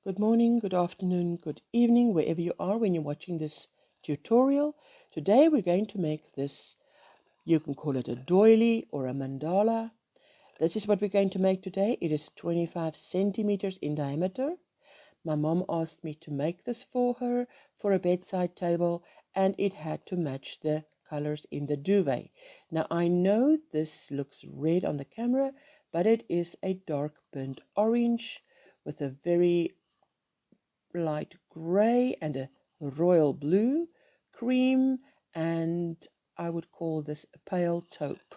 Good morning, good afternoon, good evening, wherever you are when you're watching this tutorial. Today we're going to make this, you can call it a doily or a mandala. This is what we're going to make today. It is 25 centimeters in diameter. My mom asked me to make this for her for a bedside table, and it had to match the colors in the duvet. Now I know this looks red on the camera, but it is a dark burnt orange with a very light grey and a royal blue, cream, and I would call this a pale taupe.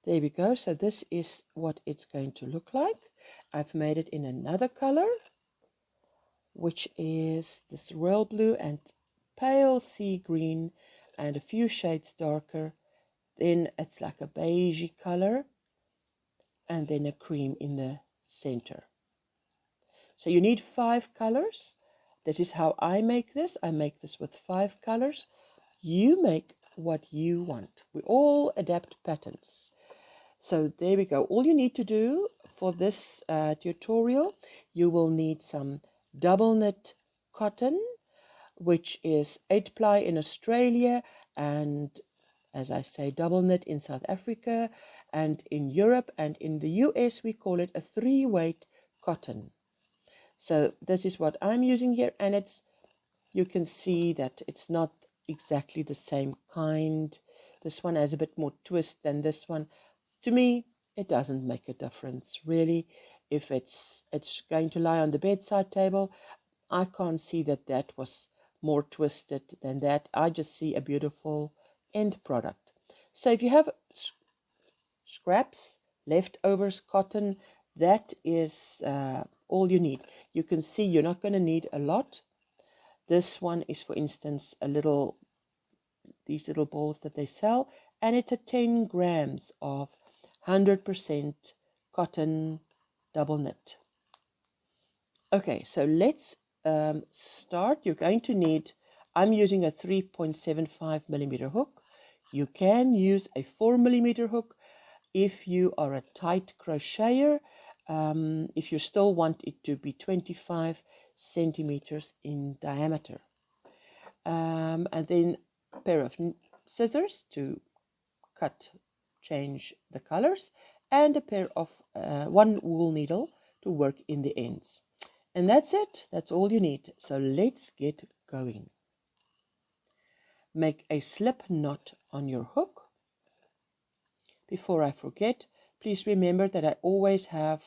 There we go. So this is what it's going to look like. I've made it in another color, which is this royal blue and pale sea green and a few shades darker. Then it's like a beigey color and then a cream in the center. So you need 5 colors. That is how I make this. I make this with 5 colors. You make what you want. We all adapt patterns. So there we go. All you need to do for this tutorial, you will need some double knit cotton, which is 8 ply in Australia, and as I say, double knit in South Africa, and in Europe and in the US we call it a 3-weight cotton. So this is what I'm using here, and you can see that it's not exactly the same kind. This one has a bit more twist than this one. To me, it doesn't make a difference, really. If it's going to lie on the bedside table, I can't see that was more twisted than that. I just see a beautiful end product. So if you have scraps, leftovers, cotton, that is all you need. You can see you're not going to need a lot. This one is, for instance, these little balls that they sell, and it's a 10 grams of 100% cotton double knit. Okay, so let's start. You're going to need, I'm using a 3.75 millimeter hook. You can use a 4 millimeter hook if you are a tight crocheter, if you still want it to be 25 centimeters in diameter. And then a pair of scissors to change the colors, and a pair of one wool needle to work in the ends. And that's it. That's all you need. So let's get going. Make a slip knot on your hook. Before I forget, please remember that I always have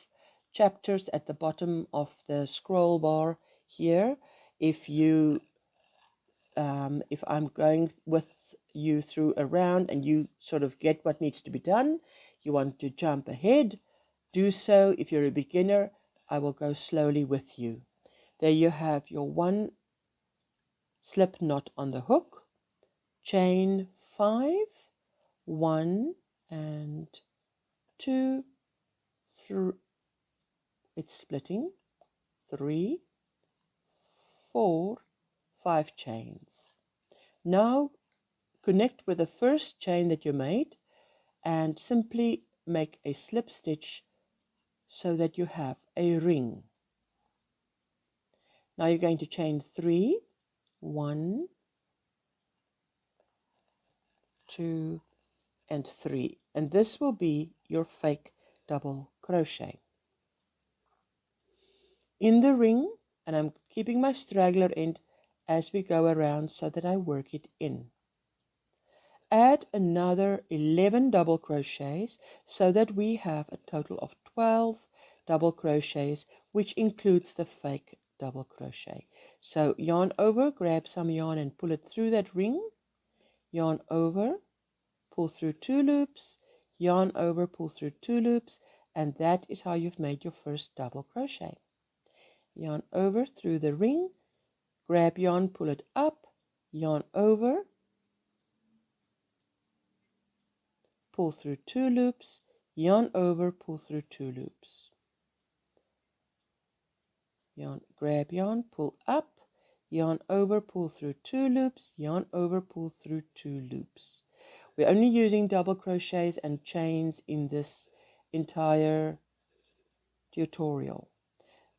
chapters at the bottom of the scroll bar here. If I'm going with you through a round and you sort of get what needs to be done, you want to jump ahead, do so. If you're a beginner, I will go slowly with you. There you have your 1 slip knot on the hook, chain 5, 1 and 2, 3, it's splitting, 3, 4, 5 chains. Now connect with the first chain that you made and simply make a slip stitch so that you have a ring. Now you're going to chain 3, 1, 2 and 3, and this will be your fake double crochet. In the ring, and I'm keeping my straggler end as we go around so that I work it in. Add another 11 double crochets so that we have a total of 12 double crochets, which includes the fake double crochet. So yarn over, grab some yarn and pull it through that ring, yarn over, pull through 2 loops, yarn over, pull through 2 loops, and that is how you've made your first double crochet. Yarn over through the ring, grab yarn, pull it up, yarn over, pull through 2 loops, yarn over, pull through 2 loops. Grab yarn, pull up, yarn over, pull through 2 loops, yarn over, pull through 2 loops. We're only using double crochets and chains in this entire tutorial.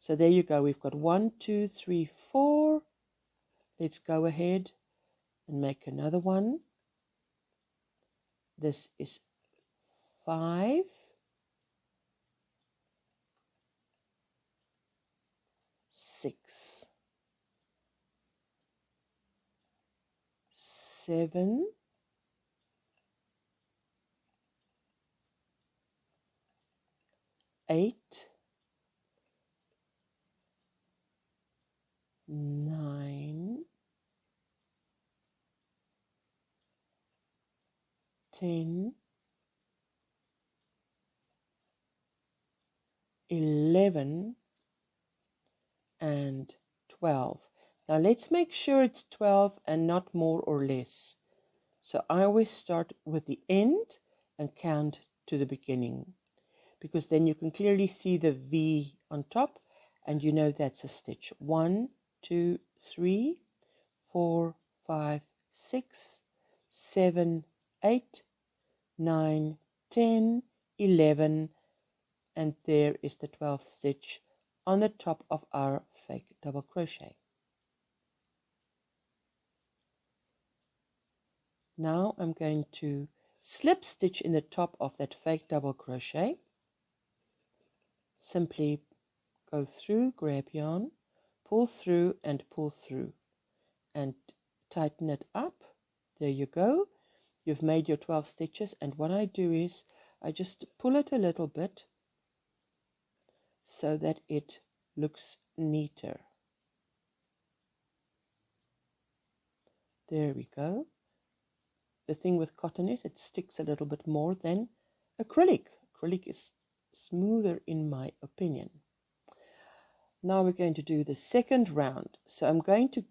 So there you go. We've got 1, 2, 3, 4. Let's go ahead and make another one. This is 5, 6, 7, 8, 9, 10, 11, and 12. Now let's make sure it's 12 and not more or less. So I always start with the end and count to the beginning, because then you can clearly see the V on top and you know that's a stitch. 1, 2, 3, 4, 5, 6, 7, 8, 9, 10, 11, and there is the 12th stitch on the top of our fake double crochet. Now I'm going to slip stitch in the top of that fake double crochet. Simply go through, grab yarn, pull through and pull through and tighten it up. There you go. You've made your 12 stitches, and what I do is I just pull it a little bit so that it looks neater. There we go. The thing with cotton is it sticks a little bit more than acrylic. Acrylic is smoother in my opinion. Now we're going to do the second round. So I'm going to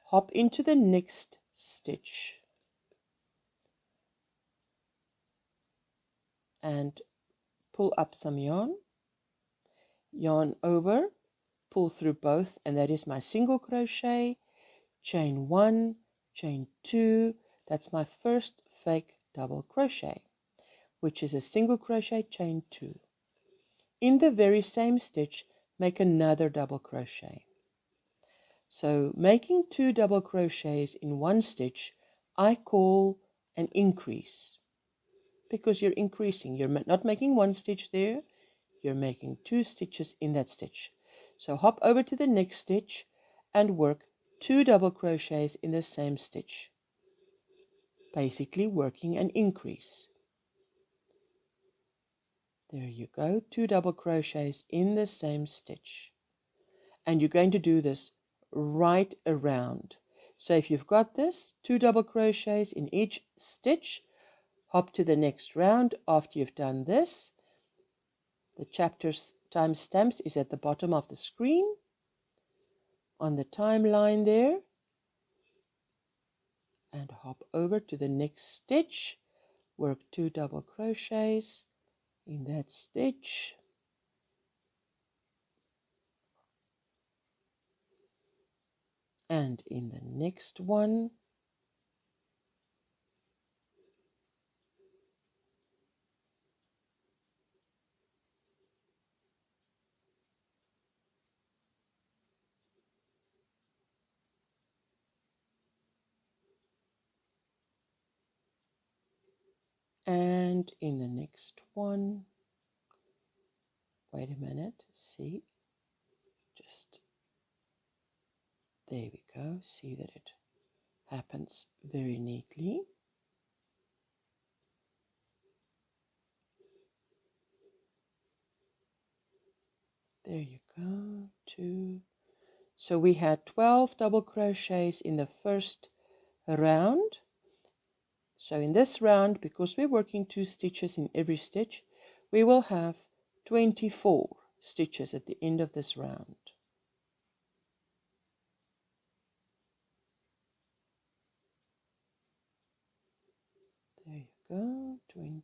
hop into the next stitch and pull up some yarn, yarn over, pull through both, and that is my single crochet, chain 1, chain 2, that's my first fake double crochet, which is a single crochet, chain 2. In the very same stitch, make another double crochet. So making 2 double crochets in one stitch, I call an increase, because you're increasing. You're not making one stitch there, you're making 2 stitches in that stitch. So hop over to the next stitch and work 2 double crochets in the same stitch, basically working an increase. There you go, 2 double crochets in the same stitch. And you're going to do this right around. So if you've got this, 2 double crochets in each stitch, hop to the next round after you've done this. The chapter's timestamps is at the bottom of the screen on the timeline there, and hop over to the next stitch, work 2 double crochets in that stitch, and in the next one, and in the next one. Wait a minute, see, just there we go, see that it happens very neatly. There you go, 2. So we had 12 double crochets in the first round. So in this round, because we're working 2 stitches in every stitch, we will have 24 stitches at the end of this round. There you go, 20.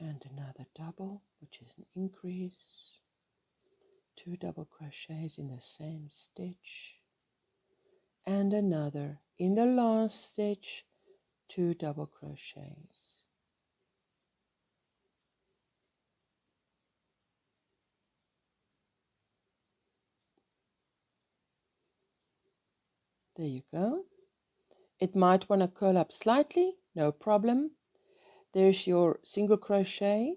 And another double, which is an increase. 2 double crochets in the same stitch. And another in the last stitch, 2 double crochets. There you go. It might want to curl up slightly, no problem. There's your single crochet.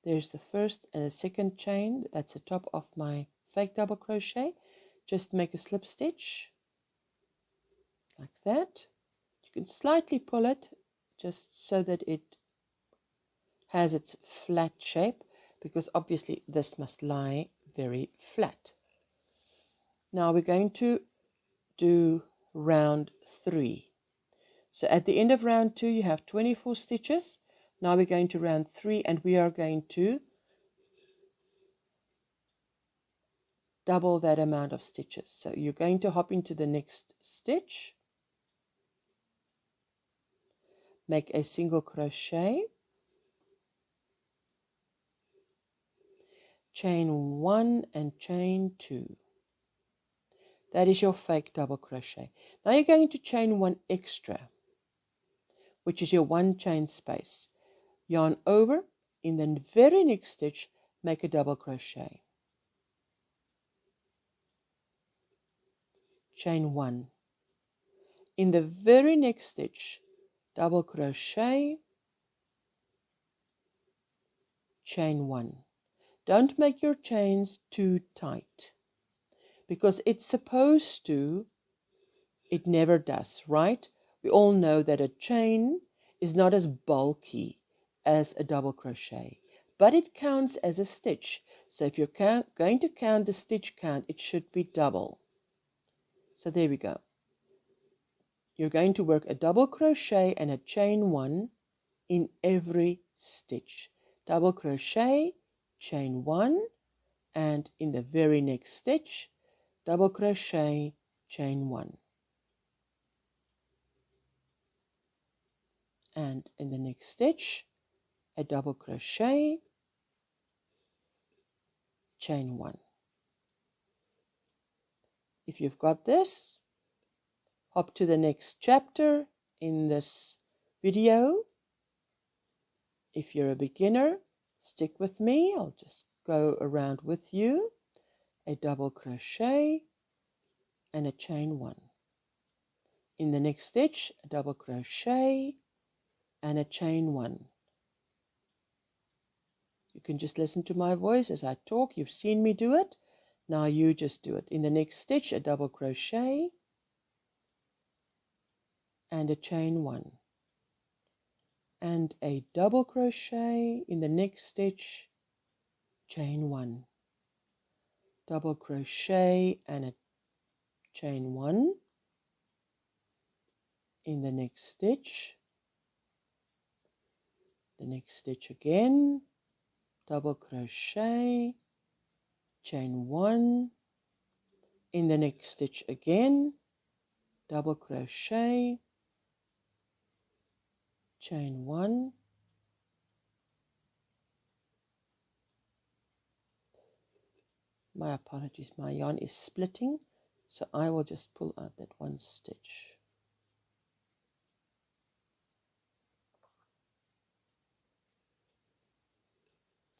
There's the first and the second chain. That's the top of my fake double crochet. Just make a slip stitch like that. You can slightly pull it just so that it has its flat shape, because obviously this must lie very flat. Now we're going to do round 3. So at the end of round 2 you have 24 stitches. Now we're going to round 3 and we are going to double that amount of stitches. So you're going to hop into the next stitch, make a single crochet, chain 1 and chain 2. That is your fake double crochet. Now you're going to chain 1 extra, which is your 1 chain space. Yarn over, in the very next stitch make a double crochet, chain 1. In the very next stitch, double crochet, chain 1. Don't make your chains too tight, because it's supposed to, it never does, right? We all know that a chain is not as bulky as a double crochet, but it counts as a stitch. So if you're going to count the stitch count, it should be double. So there we go. You're going to work a double crochet and a chain 1 in every stitch. Double crochet, chain 1, and in the very next stitch, double crochet, chain 1. And in the next stitch, a double crochet, chain 1. If you've got this, hop to the next chapter in this video. If you're a beginner, stick with me. I'll just go around with you. A double crochet and a chain 1. In the next stitch, a double crochet and a chain 1. You can just listen to my voice as I talk. You've seen me do it. Now you just do it. In the next stitch, a double crochet and a chain 1. And a double crochet in the next stitch, chain 1. Double crochet and a chain 1 in the next stitch. The next stitch again, double crochet, chain 1, in the next stitch again, double crochet, chain 1, my apologies, my yarn is splitting, so I will just pull out that one stitch.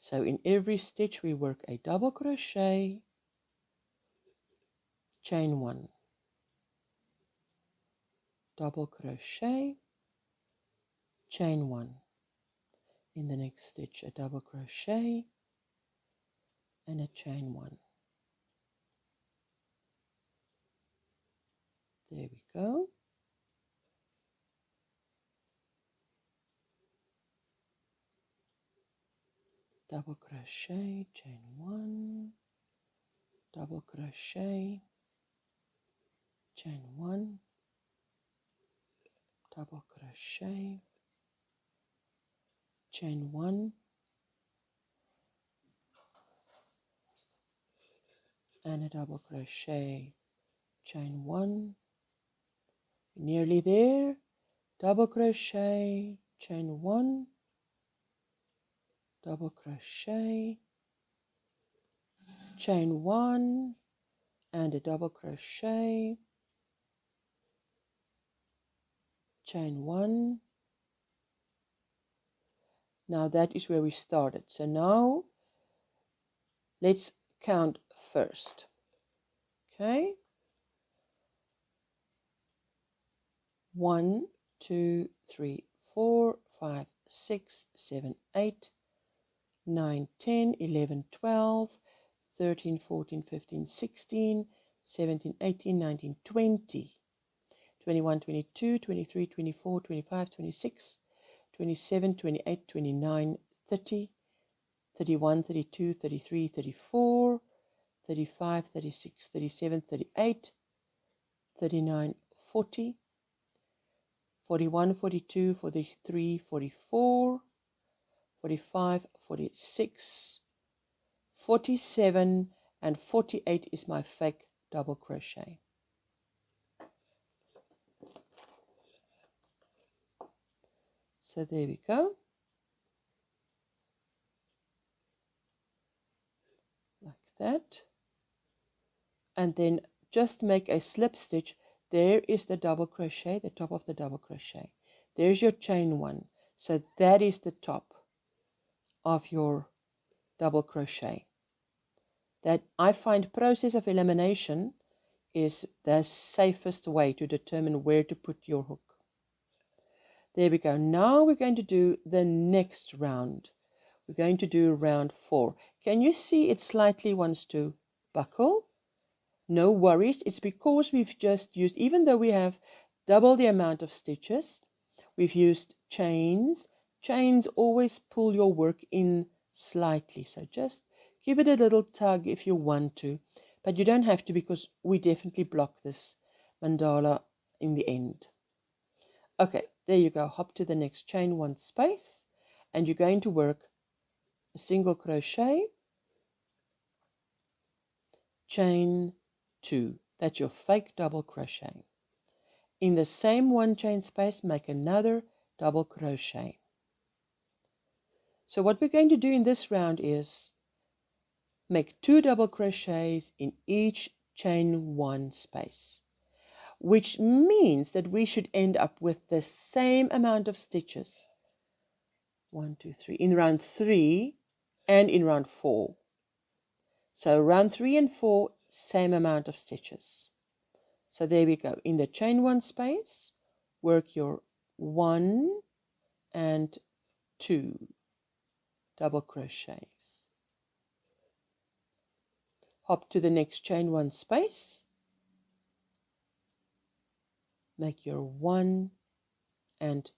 So in every stitch we work a double crochet, chain 1, double crochet, chain 1, in the next stitch a double crochet and a chain 1. There we go. Double crochet, chain 1, double crochet, chain 1, double crochet, chain 1, and a double crochet, chain 1. Nearly there. Double crochet, chain 1, double crochet, chain 1, and a double crochet, chain 1. Now that is where we started. So now let's count first. Okay. 1, 2, 3, 4, 5, 6, 7, 8, 9, 10, 11, 12, 13, 14, 15, 16, 17, 18, 19, 20, 21, 22, 23, 24, 25, 26, 27, 28, 29, 30, 31, 32, 33, 34, 35, 36, 37, 38, 39, 40, 41, 42, 43, 44, 45, 46, 47, and 48 is my fake double crochet. So there we go. Like that. And then just make a slip stitch. There is the double crochet, the top of the double crochet. There's your chain 1. So that is the top of your double crochet. That I find process of elimination is the safest way to determine where to put your hook. There we go. Now we're going to do the next round. We're going to do round 4. Can you see it slightly wants to buckle? No worries. It's because we've just used, even though we have double the amount of stitches, we've used chains. Chains always pull your work in slightly. So just give it a little tug if you want to. But you don't have to, because we definitely block this mandala in the end. Okay, there you go. Hop to the next chain 1 space. And you're going to work a single crochet, chain 2. That's your fake double crochet. In the same 1 chain space, make another double crochet. So what we're going to do in this round is make 2 double crochets in each chain 1 space, which means that we should end up with the same amount of stitches. 1, 2, 3 in round 3 and in round 4. So round 3 and 4, same amount of stitches. So there we go. In the chain 1 space, work your 1 and 2 double crochets. Hop to the next chain 1 space. Make your 1 and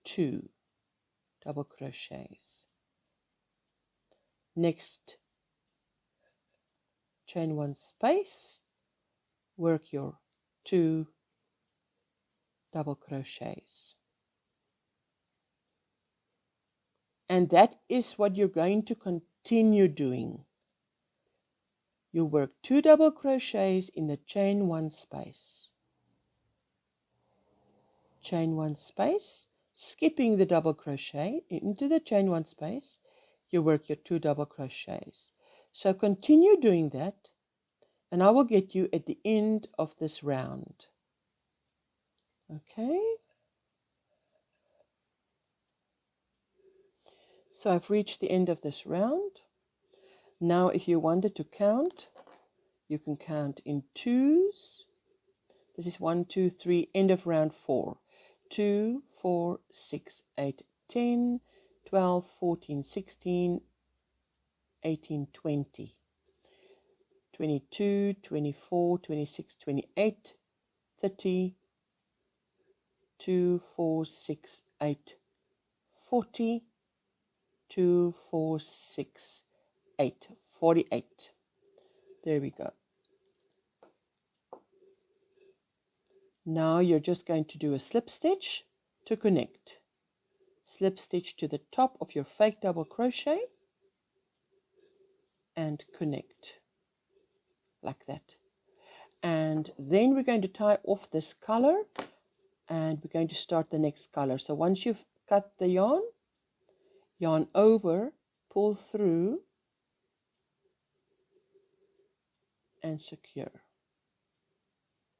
2 double crochets. Next chain 1 space, work your 2 double crochets. And that is what you're going to continue doing. You work 2 double crochets in the chain 1 space. Chain 1 space, skipping the double crochet into the chain 1 space, you work your 2 double crochets. So continue doing that, and I will get you at the end of this round. Okay? So I've reached the end of this round. Now if you wanted to count, you can count in 2s. This is 1, 2, 3, end of round 4. 2, 4, 6, 8, 10, 12, 14, 16, 18, 20, 22, 24, 26, 28, 30, 2, 4, 6, 8, 40, 2, 4, 6, 8, 48. There we go. Now you're just going to do a slip stitch to connect. Slip stitch to the top of your fake double crochet and connect like that. And then we're going to tie off this color and we're going to start the next color. So once you've cut the yarn, yarn over, pull through and secure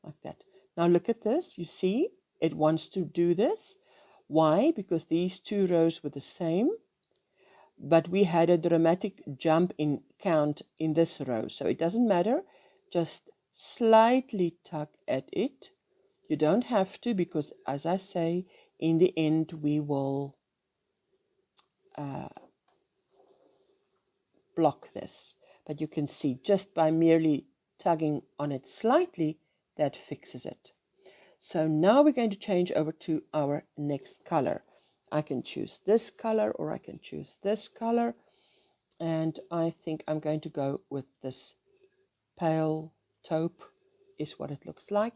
like that. Now look at this, you see it wants to do this. Why? Because these two rows were the same, but we had a dramatic jump in count in this row. So it doesn't matter, just slightly tug at it. You don't have to, because as I say, in the end we will block this. But you can see just by merely tugging on it slightly, that fixes it. So now we're going to change over to our next color. I can choose this color or I can choose this color. And I think I'm going to go with this pale taupe is what it looks like.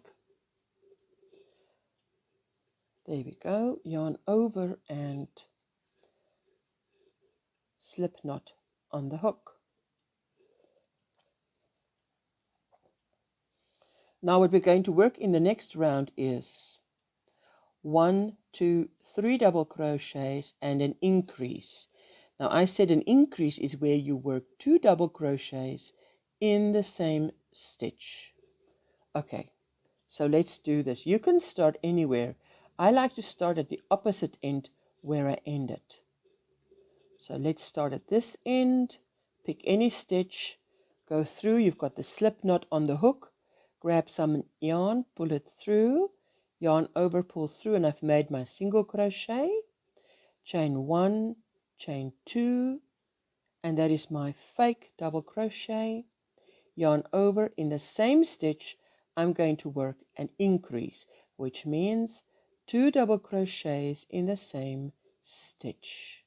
There we go. Yarn over and slip knot on the hook. Now what we're going to work in the next round is 1, 2, 3 double crochets and an increase. Now I said an increase is where you work 2 double crochets in the same stitch. Okay, so let's do this. You can start anywhere. I like to start at the opposite end where I ended. So let's start at this end, pick any stitch, go through. You've got the slip knot on the hook, grab some yarn, pull it through, yarn over, pull through, and I've made my single crochet, chain 1, chain 2, and that is my fake double crochet, yarn over. In the same stitch I'm going to work an increase, which means 2 double crochets in the same stitch.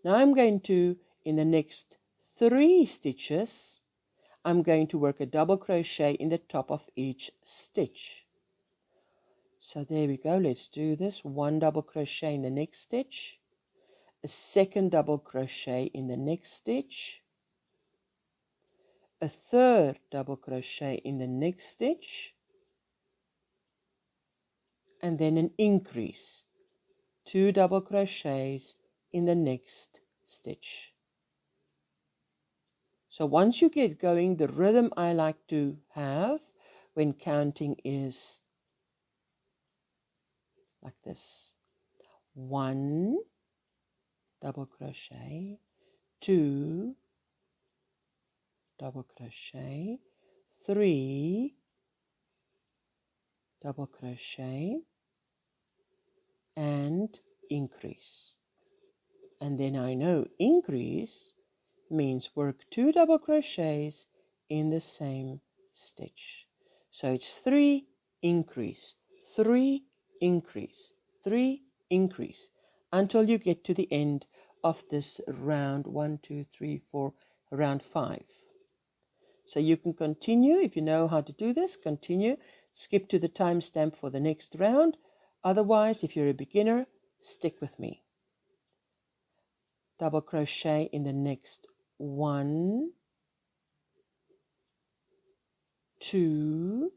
Now I'm going to, in the next 3 stitches, I'm going to work a double crochet in the top of each stitch. So there we go. Let's do this. 1 double crochet in the next stitch, a second double crochet in the next stitch, a third double crochet in the next stitch, and then an increase, 2 double crochets in the next stitch. So once you get going, the rhythm I like to have when counting is like this: 1 double crochet, 2 double crochet, 3 double crochet, and increase. And then I know increase means work 2 double crochets in the same stitch. So it's 3 increase, 3 increase, 3 increase, until you get to the end of this round 1, 2, 3, 4, round 5. So you can continue. If you know how to do this, continue. Skip to the timestamp for the next round. Otherwise, if you're a beginner, stick with me. Double crochet in the next 1, 2,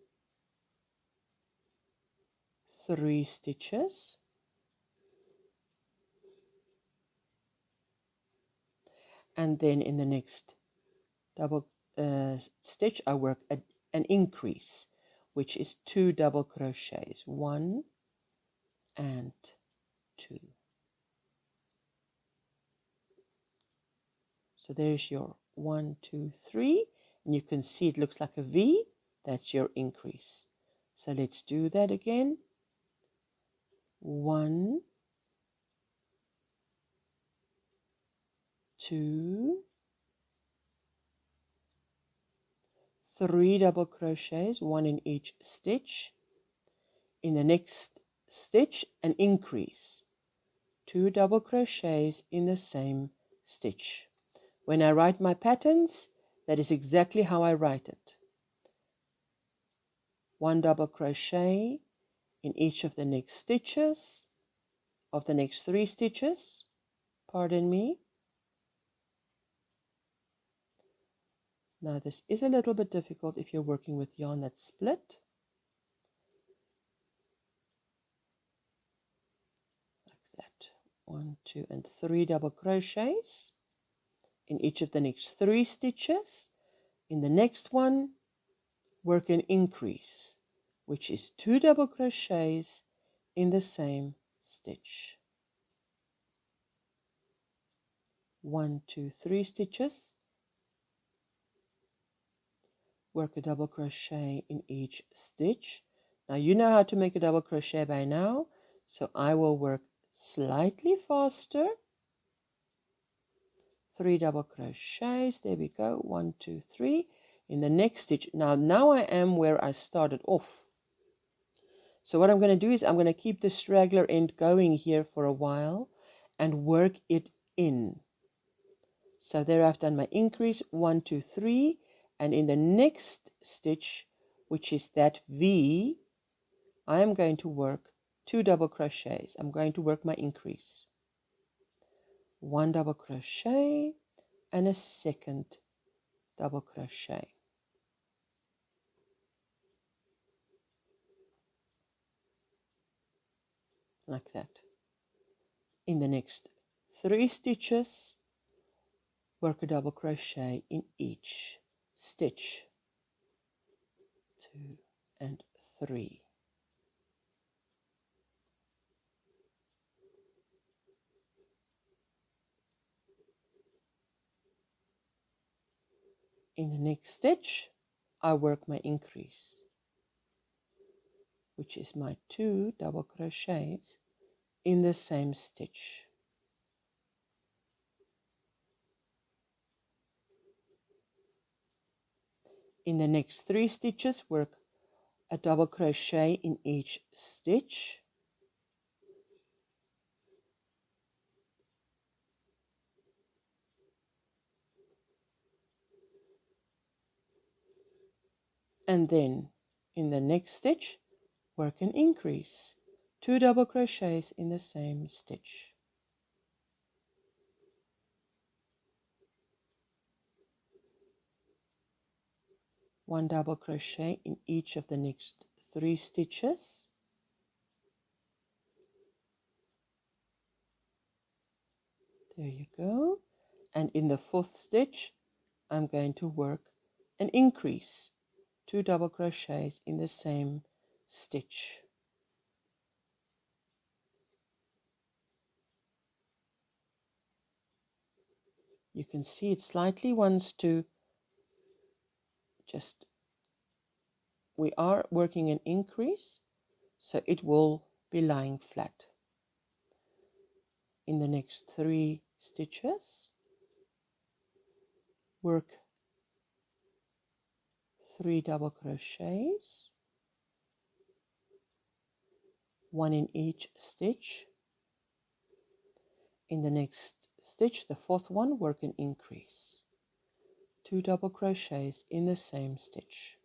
3 stitches, and then in the next double stitch I work an increase, which is 2 double crochets, 1 and 2. So there's your 1, 2, 3, and you can see it looks like a V. That's your increase. So let's do that again. 1, 2, 3 double crochets, 1 in each stitch. In the next stitch, an increase, 2 double crochets in the same stitch. When I write my patterns, that is exactly how I write it. 1 double crochet in each of the next stitches, of the next 3 stitches, pardon me. Now this is a little bit difficult if you're working with yarn that's split. Like that. 1, 2, and 3 double crochets in each of the next 3 stitches. In the next one, work an increase, which is 2 double crochets in the same stitch. 1, 2, 3 stitches. Work a double crochet in each stitch. Now you know how to make a double crochet by now, so I will work slightly faster. 3 double crochets, there we go, 1, 2, 3 in the next stitch. Now I am where I started off. So what I'm going to do is I'm going to keep the straggler end going here for a while and work it in. So there I've done my increase, 1, 2, 3, and in the next stitch, which is that V, I am going to work 2 double crochets. I'm going to work my increase. 1 double crochet and a second double crochet. Like that. In the next 3 stitches, work a double crochet in each stitch. 2 and 3. In the next stitch, I work my increase, which is my 2 double crochets in the same stitch. In the next 3 stitches, work a double crochet in each stitch. And then in the next stitch, work an increase, 2 double crochets in the same stitch. One double crochet in each of the next 3 stitches. There you go. And in the 4th stitch, I'm going to work an increase, 2 double crochets in the same stitch. You can see it slightly wants to just, we are working an increase, so it will be lying flat. In the next 3 stitches, work 3 double crochets, 1 in each stitch. In the next stitch, the 4th one, work an increase, 2 double crochets in the same stitch.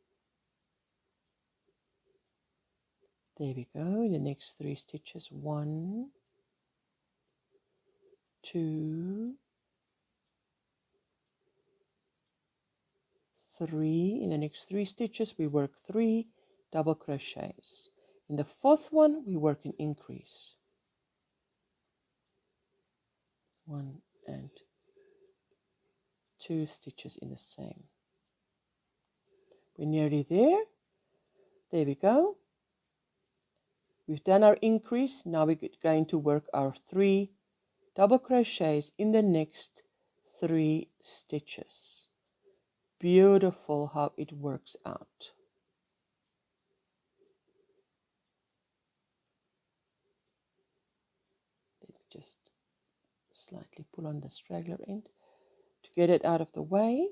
There we go. In the next 3 stitches, 1, 2, 3. In the next 3 stitches, we work 3 double crochets. In the 4th one, we work an increase. 1 and 2 stitches in the same. We're nearly there. There we go. We've done our increase. Now we're going to work our 3 double crochets in the next 3 stitches. Beautiful how it works out. Let me just slightly pull on the straggler end to get it out of the way.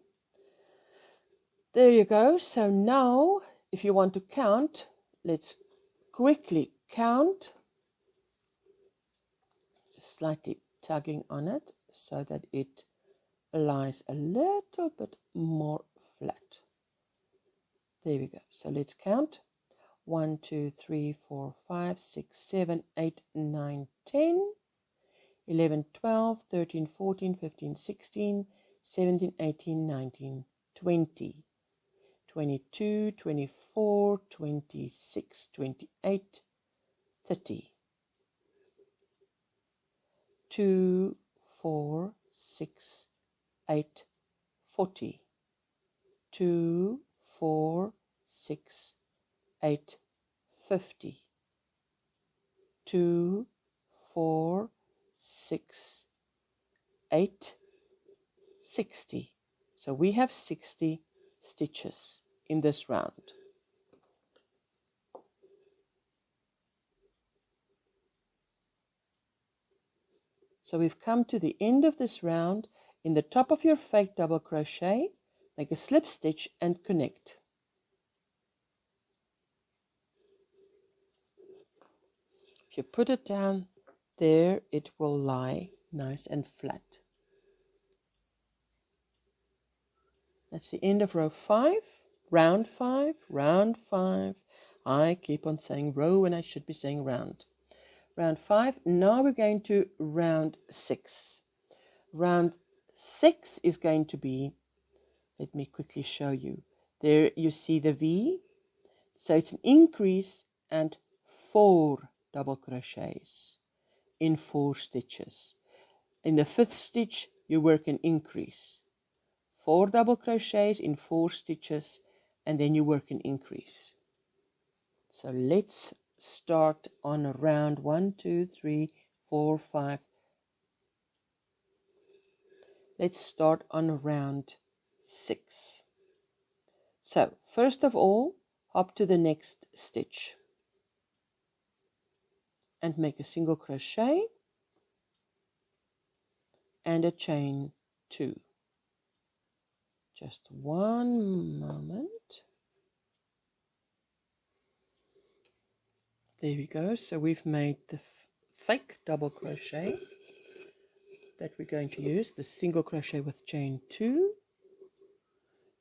There you go. So now, if you want to count, let's quickly count. Just slightly tugging on it so that it lies a little bit more flat. There we go. So let's count. 1, 2, 3, 4, 5, 6, 7, 8, 9, 10, 11, 12, 13, 14, 15, 16, 17, 18, 19, 20, 22, 24, 26, 28, 30, 2, 4, 6, 8, 40, 2, 4, 6, 8, 50. 2, 4, 6, 8, 60. So we have 60 stitches in this round. So we've come to the end of this round. In the top of your fake double crochet, make a slip stitch and connect. If you put it down there, it will lie nice and flat. That's the end of row 5, round 5, round 5. I keep on saying row when I should be saying round. Round 5. Now we're going to round 6. Round 6 is going to be, let me quickly show you. There you see the V. So it's an increase and 4 double crochets in 4 stitches. In the 5th stitch, you work an increase. 4 double crochets in 4 stitches, and then you work an increase. So let's start on round 1, 2, 3, 4, 5. Let's start on round 6. So first of all, hop to the next stitch and make a single crochet and a chain 2. Just one moment. There we go. So we've made the fake double crochet that we're going to use, the single crochet with chain 2,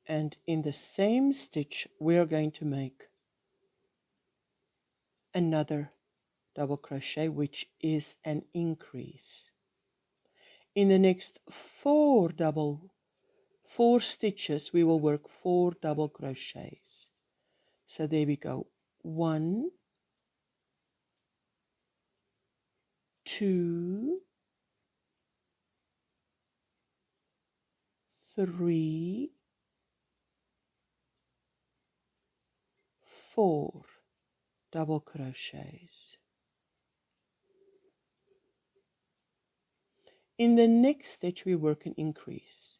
and in the same stitch we're going to make another double crochet, which is an increase. In the next 4 stitches we will work 4 double crochets. So there we go. 1, 2, 3, 4 double crochets. In the next stitch we work an increase.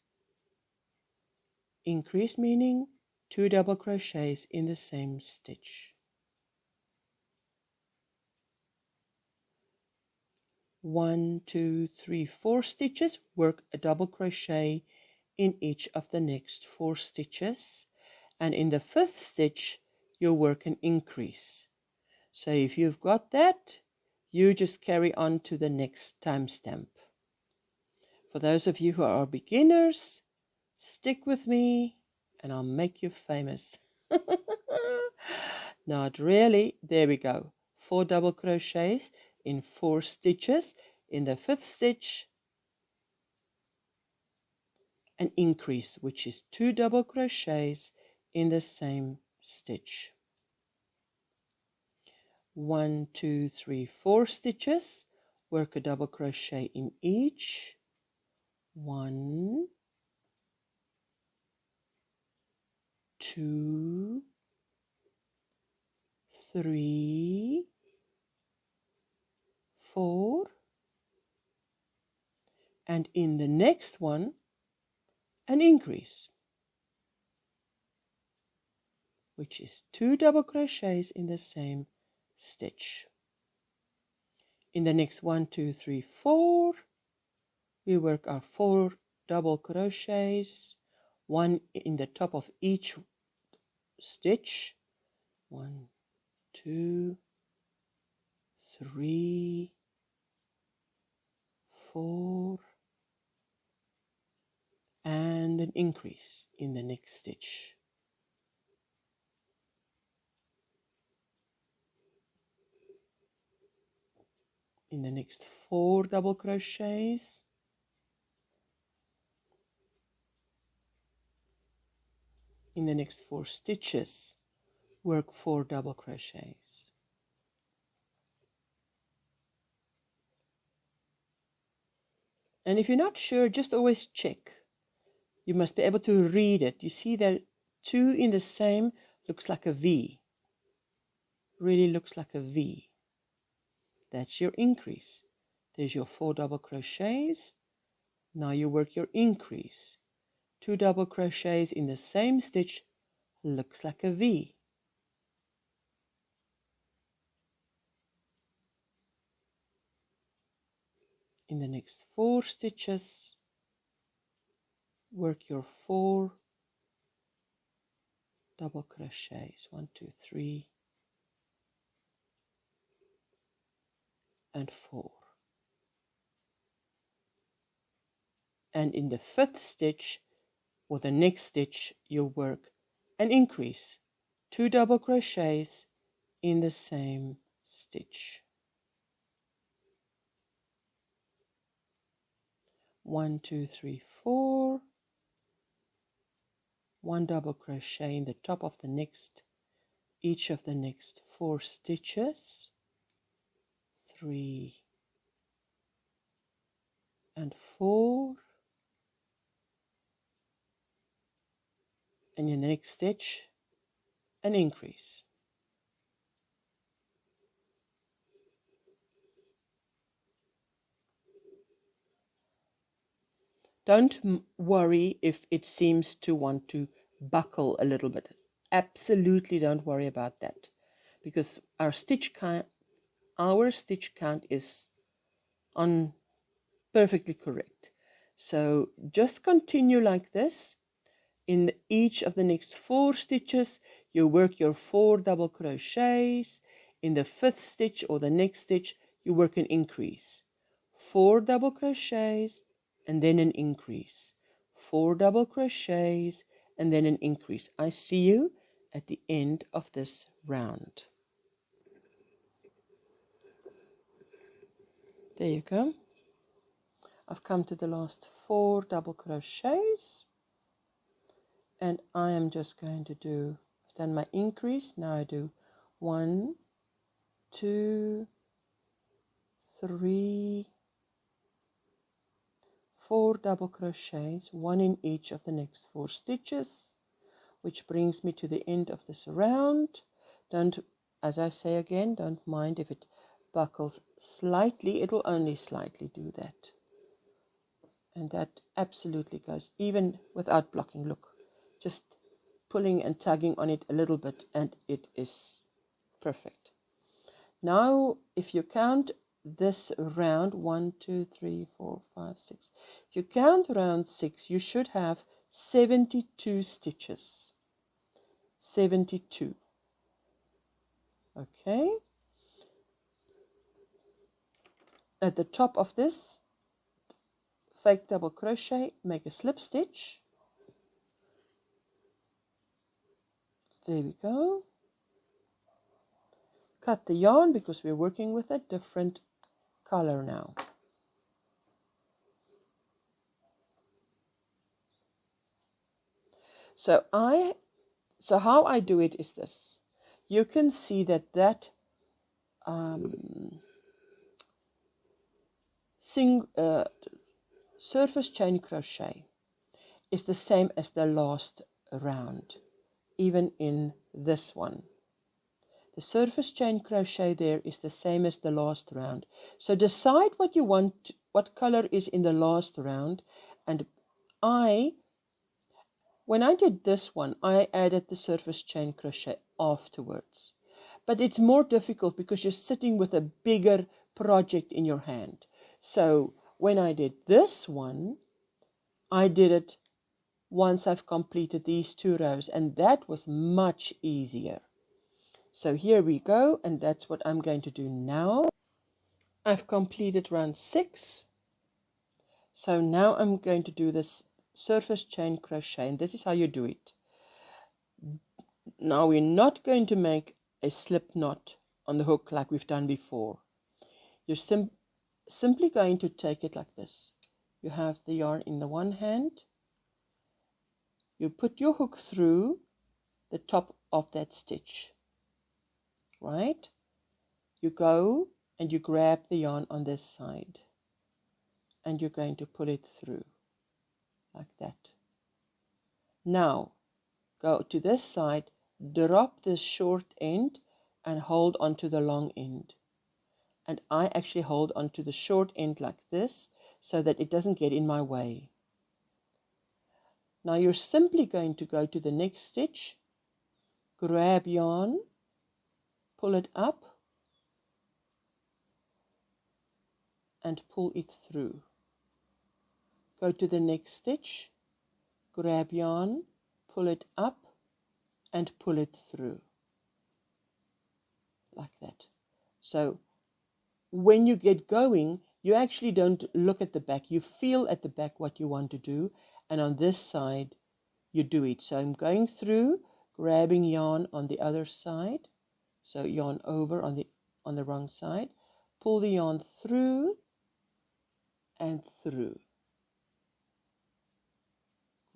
Increase meaning 2 double crochets in the same stitch. 1, 2, 3, 4 stitches, work a double crochet in each of the next 4 stitches, and in the 5th stitch you'll work an increase. So if you've got that, you just carry on to the next timestamp. For those of you who are beginners, stick with me and I'll make you famous. Not really. There we go. 4 double crochets in 4 stitches. In the 5th stitch, an increase, which is 2 double crochets in the same stitch. 1, 2, 3, 4 stitches. Work a double crochet in each. 1, 2, 3, 4, and in the next one an increase, which is 2 double crochets in the same stitch. In the next 1, 2, 3, 4 we work our 4 double crochets, 1 in the top of each stitch. 1, 2, 3, 4, and an increase in the next stitch. In the next 4 double crochets, in the next 4 stitches, work 4 double crochets. And if you're not sure, just always check. You must be able to read it. You see that 2 in the same looks like a V. really looks like a V. That's your increase. There's your 4 double crochets. Now you work your increase. 2 double crochets in the same stitch, looks like a V. In the next 4 stitches, work your 4 double crochets. 1, 2, 3, and 4. And in the 5th stitch, or the next stitch, you'll work an increase. 2 double crochets in the same stitch. 1, 2, 3, 4. 1 double crochet in the top of the next, each of the next 4 stitches. 3 and 4. And in the next stitch, an increase. Don't worry if it seems to want to buckle a little bit. Absolutely don't worry about that, because our stitch count is on perfectly correct. So just continue like this. In each of the next 4 stitches, you work your 4 double crochets. In the 5th stitch or the next stitch, you work an increase. 4 double crochets and then an increase. 4 double crochets and then an increase. I see you at the end of this round. There you go. I've come to the last 4 double crochets. And I am just going to do, I've done my increase, now I do 1, 2, 3, 4 double crochets, 1 in each of the next 4 stitches, which brings me to the end of this round. Don't, as I say again, don't mind if it buckles slightly, it will only slightly do that. And that absolutely goes, even without blocking, look, just pulling and tugging on it a little bit and it is perfect. Now if you count this round, 1, 2, 3, 4, 5, 6, if you count round 6, you should have 72 stitches. 72. Okay, at the top of this fake double crochet, make a slip stitch. There we go. Cut the yarn because we're working with a different color now. So how I do it is this. You can see that surface chain crochet is the same as the last round, even in this one. The surface chain crochet there is the same as the last round. So decide what you want, what color is in the last round. And when I did this one, I added the surface chain crochet afterwards. But it's more difficult because you're sitting with a bigger project in your hand. So when I did this one, I did it once I've completed these 2 rows, and that was much easier. So here we go, and that's what I'm going to do now. I've completed round 6. So now I'm going to do this surface chain crochet, and this is how you do it. Now we're not going to make a slip knot on the hook like we've done before. You're simply going to take it like this. You have the yarn in the one hand. You put your hook through the top of that stitch, right? You go and you grab the yarn on this side and you're going to pull it through like that. Now go to this side, drop this short end and hold onto the long end. And I actually hold onto the short end like this so that it doesn't get in my way. Now you're simply going to go to the next stitch, grab yarn, pull it up and pull it through. Go to the next stitch, grab yarn, pull it up and pull it through. Like that. So when you get going, you actually don't look at the back. You feel at the back what you want to do, and on this side you do it. So I'm going through, grabbing yarn on the other side. So yarn over on the wrong side. Pull the yarn through and through.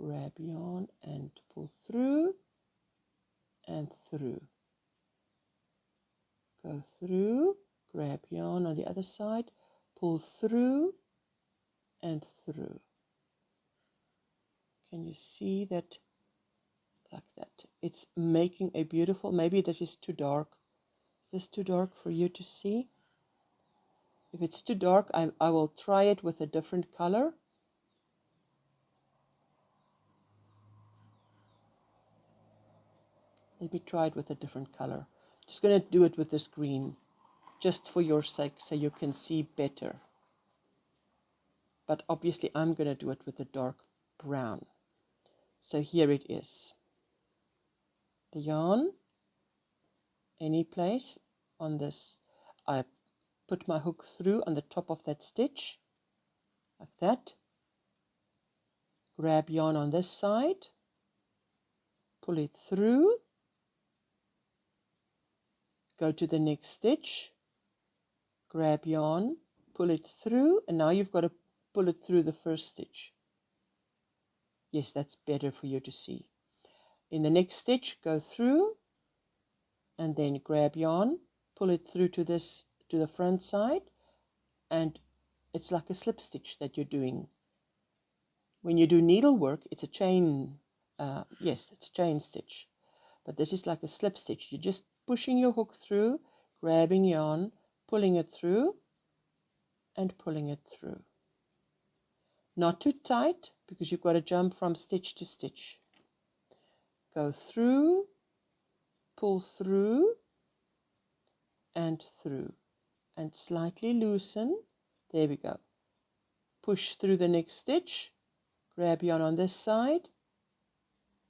Grab yarn and pull through and through. Go through, grab yarn on the other side, pull through and through. Can you see that? Like that. It's making a beautiful, maybe this is too dark. Is this too dark for you to see? If it's too dark, I will try it with a different color. Let me try it with a different color. Just going to do it with this green, just for your sake, so you can see better. But obviously I'm going to do it with a dark brown. So here it is. The yarn, any place on this, I put my hook through on the top of that stitch, like that. Grab yarn on this side, pull it through, go to the next stitch, grab yarn, pull it through, and now you've got to pull it through the first stitch. Yes, that's better for you to see. In the next stitch, go through, and then grab yarn, pull it through to the front side, and it's like a slip stitch that you're doing. When you do needlework, it's a chain, yes, it's a chain stitch. But this is like a slip stitch. You're just pushing your hook through, grabbing yarn, pulling it through, and pulling it through. Not too tight, because you've got to jump from stitch to stitch. Go through, pull through, and through. And slightly loosen. There we go. Push through the next stitch. Grab yarn on this side.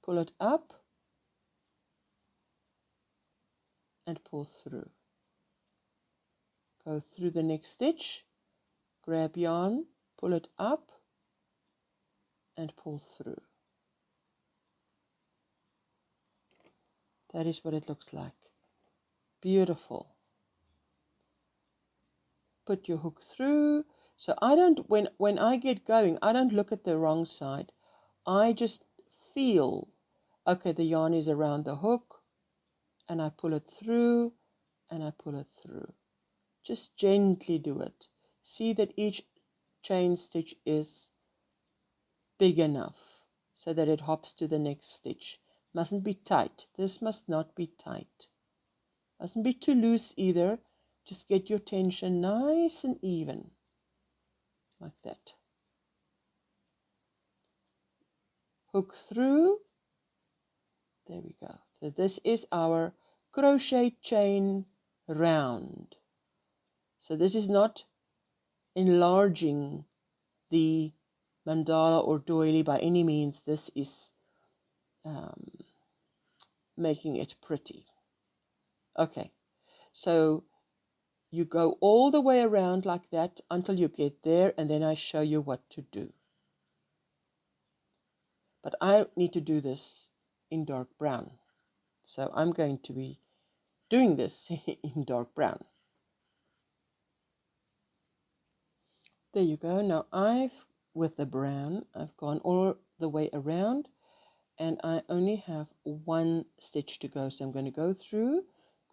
Pull it up. And pull through. Go through the next stitch. Grab yarn. Pull it up. And pull through. That is what it looks like. Beautiful. Put your hook through. So I don't, when I get going, I don't look at the wrong side. I just feel, okay, the yarn is around the hook, and I pull it through, and I pull it through. Just gently do it. See that each chain stitch is big enough so that it hops to the next stitch. Mustn't be tight. This must not be tight. Mustn't be too loose either. Just get your tension nice and even. Like that. Hook through. There we go. So this is our crochet chain round. So this is not enlarging the mandala or doily by any means. This is making it pretty. Okay, so you go all the way around like that until you get there, and then I show you what to do. But I need to do this in dark brown. So I'm going to be doing this in dark brown. There you go. Now with the brown, I've gone all the way around, and I only have one stitch to go. So I'm going to go through,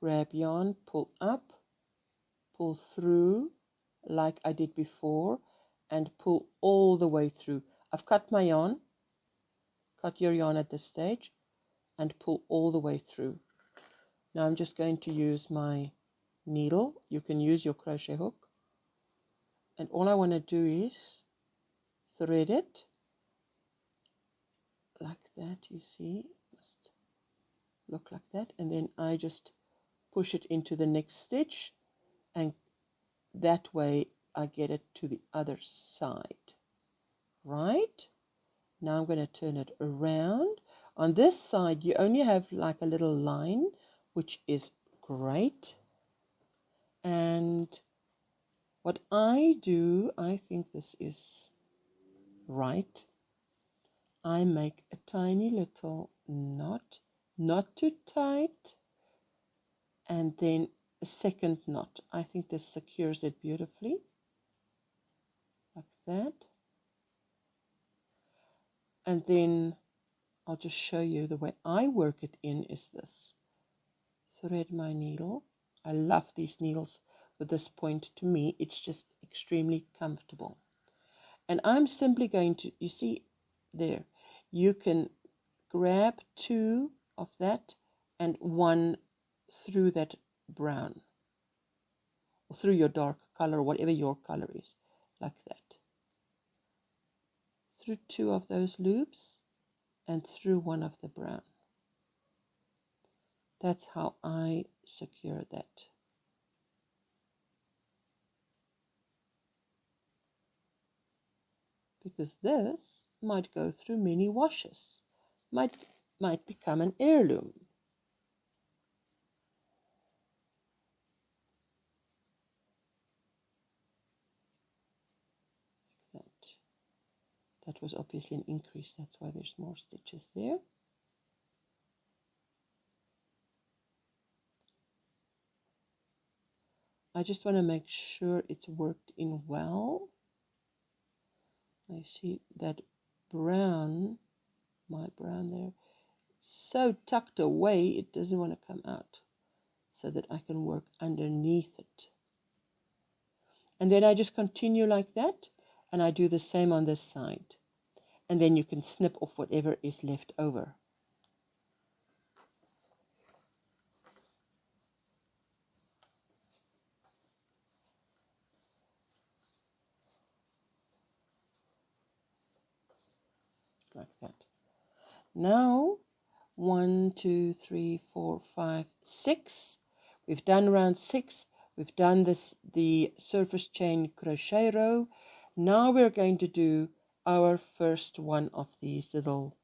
grab yarn, pull up, pull through like I did before, and pull all the way through. I've cut my yarn. Cut your yarn at this stage and pull all the way through. Now I'm just going to use my needle. You can use your crochet hook, and all I want to do is thread it like that. You see, must look like that, and then I just push it into the next stitch, and that way I get it to the other side. Right, now I'm going to turn it around. On this side you only have like a little line, which is great. And what I do, I think this is right, I make a tiny little knot, not too tight, and then a second knot. I think this secures it beautifully, like that. And then I'll just show you the way I work it in is this. Thread my needle. I love these needles with this point. To me, it's just extremely comfortable. And I'm simply going to, you see there, you can grab two of that and one through that brown, or through your dark color, whatever your color is, like that. Through two of those loops and through one of the brown. That's how I secure that. Because this might go through many washes, might become an heirloom. That was obviously an increase, that's why there's more stitches there. I just want to make sure it's worked in well. I see that brown, my brown there, so tucked away it doesn't want to come out, so that I can work underneath it. And then I just continue like that, and I do the same on this side. And then you can snip off whatever is left over. Like that. Now 1, 2, 3, 4, 5, 6. We've done round 6. We've done the surface chain crochet row. Now we're going to do our first one of these little,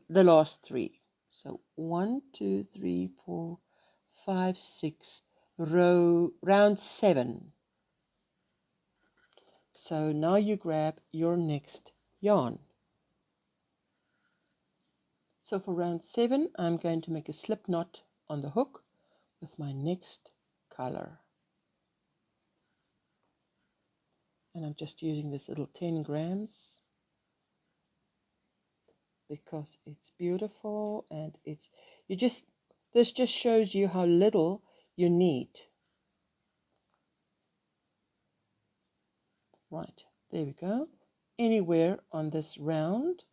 the last 3. So 1, 2, 3, 4, 5, 6, round 7. So now you grab your next yarn. So for round 7, I'm going to make a slip knot on the hook with my next color. And I'm just using this little 10 grams because it's beautiful, and this just shows you how little you need. Right, there we go. Anywhere on this round,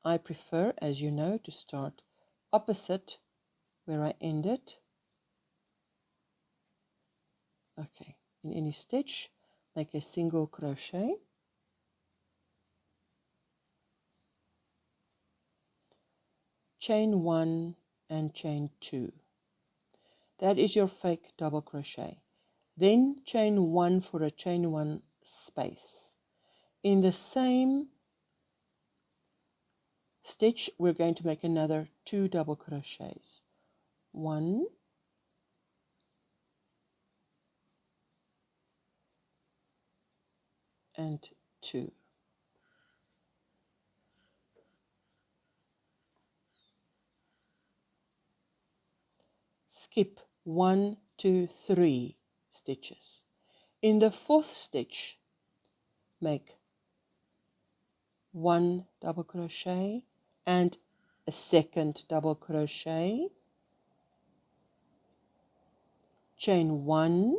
I prefer, as you know, to start opposite where I ended. Okay, in any stitch, make a single crochet, chain 1 and chain 2. That is your fake double crochet. Then chain 1 for a chain 1 space. In the same stitch, we're going to make another 2 double crochets. 1 and 2. Skip 1, 2, 3 stitches. In the 4th stitch, make 1 double crochet and a second double crochet, chain 1,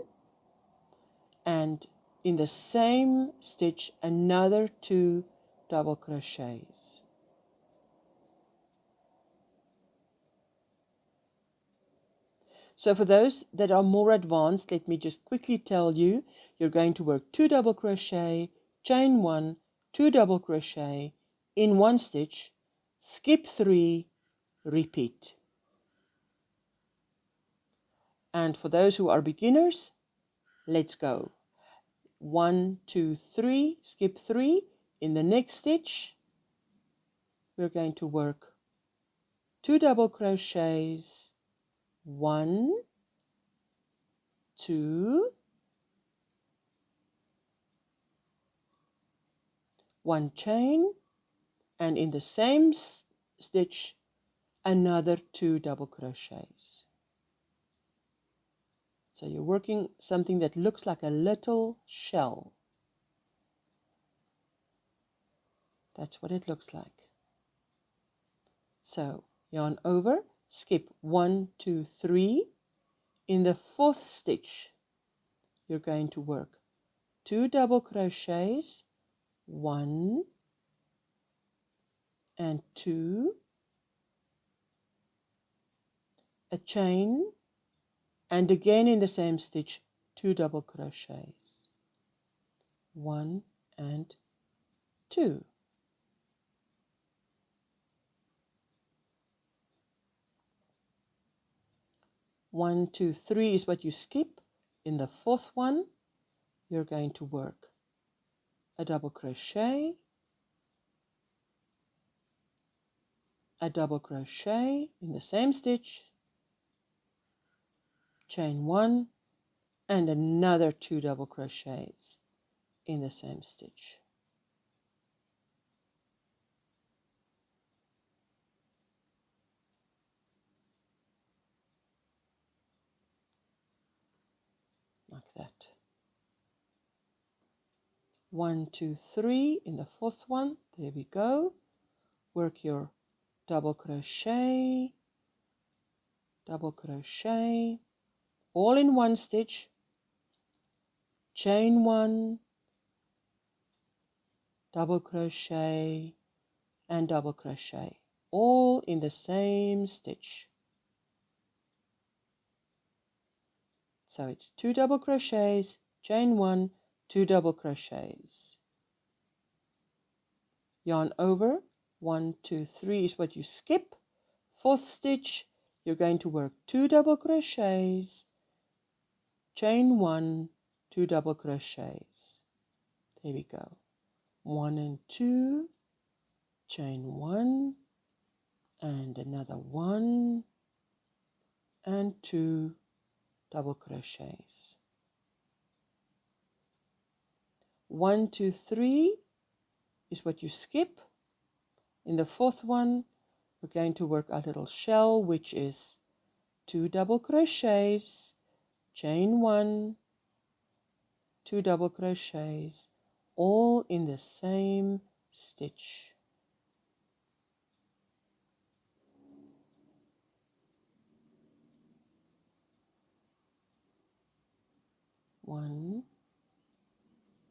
and in the same stitch another 2 double crochets. So for those that are more advanced, let me just quickly tell you, you're going to work 2 double crochet, chain 1, 2 double crochet in 1 stitch, skip 3, repeat. And for those who are beginners, let's go. 1, 2, 3, skip 3. In the next stitch, we're going to work 2 double crochets, 1, 2, 1 chain, and in the same stitch, another 2 double crochets. So you're working something that looks like a little shell. That's what it looks like. So yarn over, skip 1, 2, 3. In the 4th stitch, you're going to work 2 double crochets, 1 and 2, a chain, and again in the same stitch 2 double crochets, 1 and 2. One, 2, 3 is what you skip. In the 4th one, you're going to work a double crochet, a double crochet in the same stitch, chain 1, and another 2 double crochets in the same stitch. Like that. 1, 2, 3 in the 4th one. There we go. Work your double crochet, all in 1 stitch, chain 1, double crochet, and double crochet, all in the same stitch. So it's 2 double crochets, chain 1, 2 double crochets. Yarn over, 1, 2, 3 is what you skip. 4th stitch, you're going to work 2 double crochets, chain 1, 2 double crochets. There we go. 1 and 2, chain 1, and another 1 and 2 double crochets. 1, 2, 3 is what you skip. In the 4th one, we're going to work our little shell, which is 2 double crochets, chain 1, 2 double crochets, all in the same stitch. One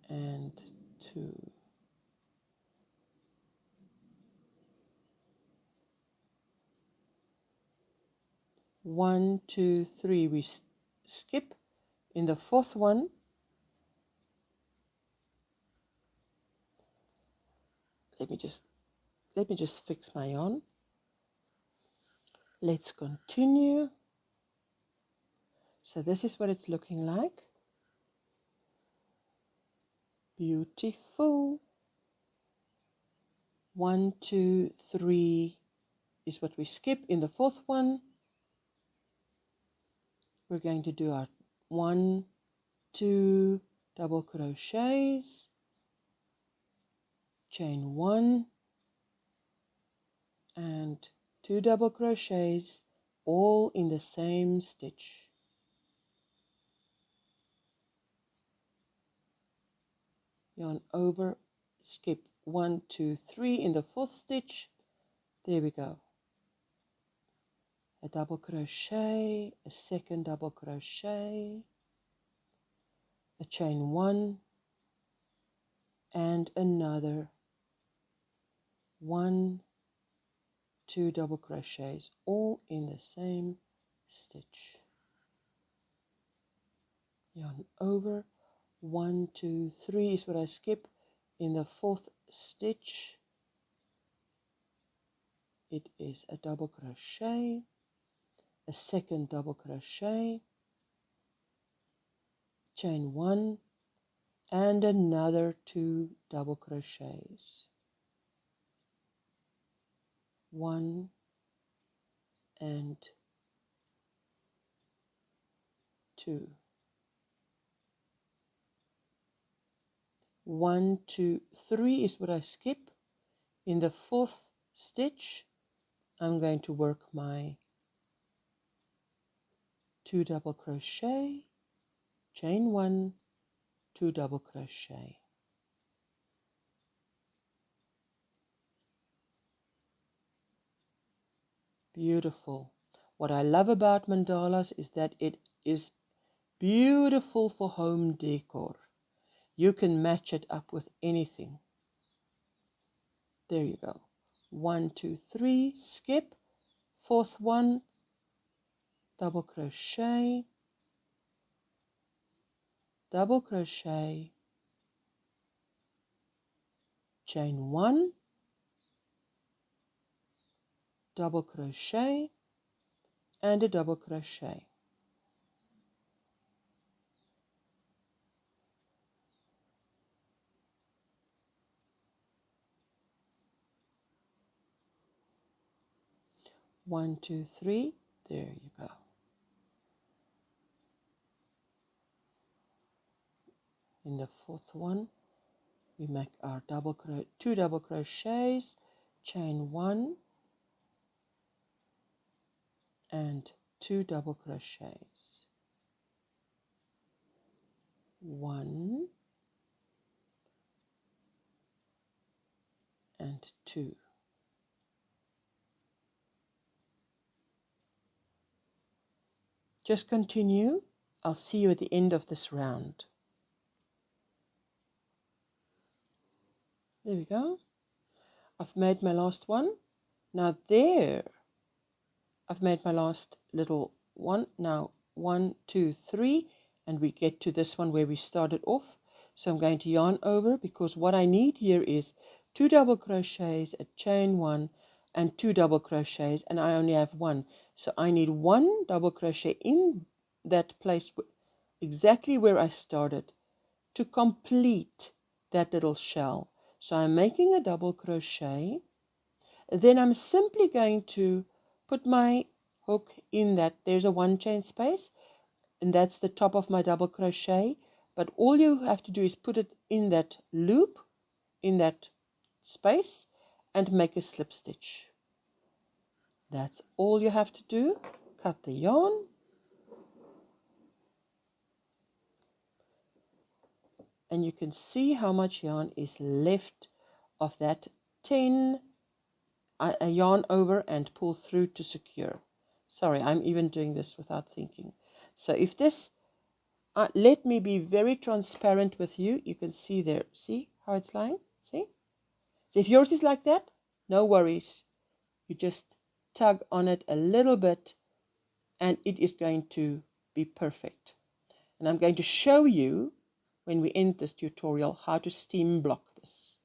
and 2. One, 2, 3. We skip in the 4th one. Let me just fix my yarn. Let's continue. So this is what it's looking like. Beautiful. 1, 2, 3 is what we skip in the 4th one. We're going to do our 1, 2 double crochets, chain 1, and 2 double crochets, all in the same stitch. Yarn over, skip 1, 2, 3 in the 4th stitch. There we go. A double crochet, a second double crochet, a chain 1, and another 1, 2 double crochets, all in the same stitch. yarn over, 1, 2, 3 is what I skip. In the 4th stitch it is a double crochet, a second double crochet, chain 1, and another 2 double crochets, 1 and 2, 1, 2, 3 is what I skip. In the 4th stitch I'm going to work my 2 double crochet, chain 1, 2 double crochet. Beautiful. What I love about mandalas is that it is beautiful for home decor. You can match it up with anything. There you go. 1, 2, 3, skip, 4th one, double crochet, double crochet, chain 1, double crochet, and a double crochet. One, two, three. There you go. In the 4th one, we make our 2 double crochets, chain 1, and 2 double crochets. 1 and 2. Just continue. I'll see you at the end of this round. There we go. I've made my last one. Now there, I've made my last little one. Now 1, 2, 3, and we get to this one where we started off. So I'm going to yarn over, because what I need here is 2 double crochets, a chain 1, and 2 double crochets, and I only have 1. So I need 1 double crochet in that place exactly where I started to complete that little shell. So I'm making a double crochet, then I'm simply going to put my hook in that. There's a 1 chain space, and that's the top of my double crochet, but all you have to do is put it in that loop, in that space, and make a slip stitch. That's all you have to do. Cut the yarn, and you can see how much yarn is left of that 10 a yarn over and pull through to secure. Sorry, I'm even doing this without thinking. So if this, let me be very transparent with you. You can see there, see how it's lying? See? So if yours is like that, no worries. You just tug on it a little bit and it is going to be perfect. And I'm going to show you when we end this tutorial how to steam block this.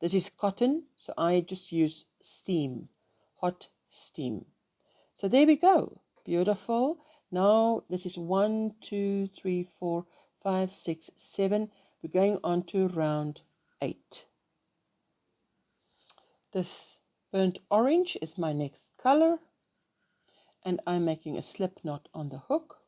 This is cotton, so I just use steam, hot steam. So there we go, beautiful. Now this is 1, 2, 3, 4, 5, 6, 7. We're going on to round 8. This burnt orange is my next color, and I'm making a slip knot on the hook.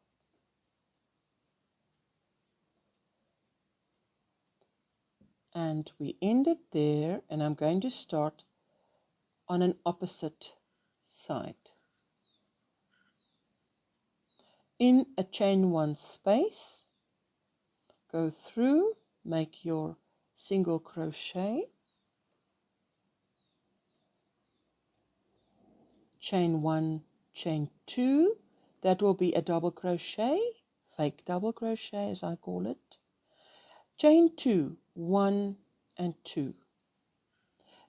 And we end it there, and I'm going to start on an opposite side. In a chain 1 space, go through, make your single crochet, chain 1, chain 2, that will be a double crochet, fake double crochet as I call it, chain 2, 1 and 2.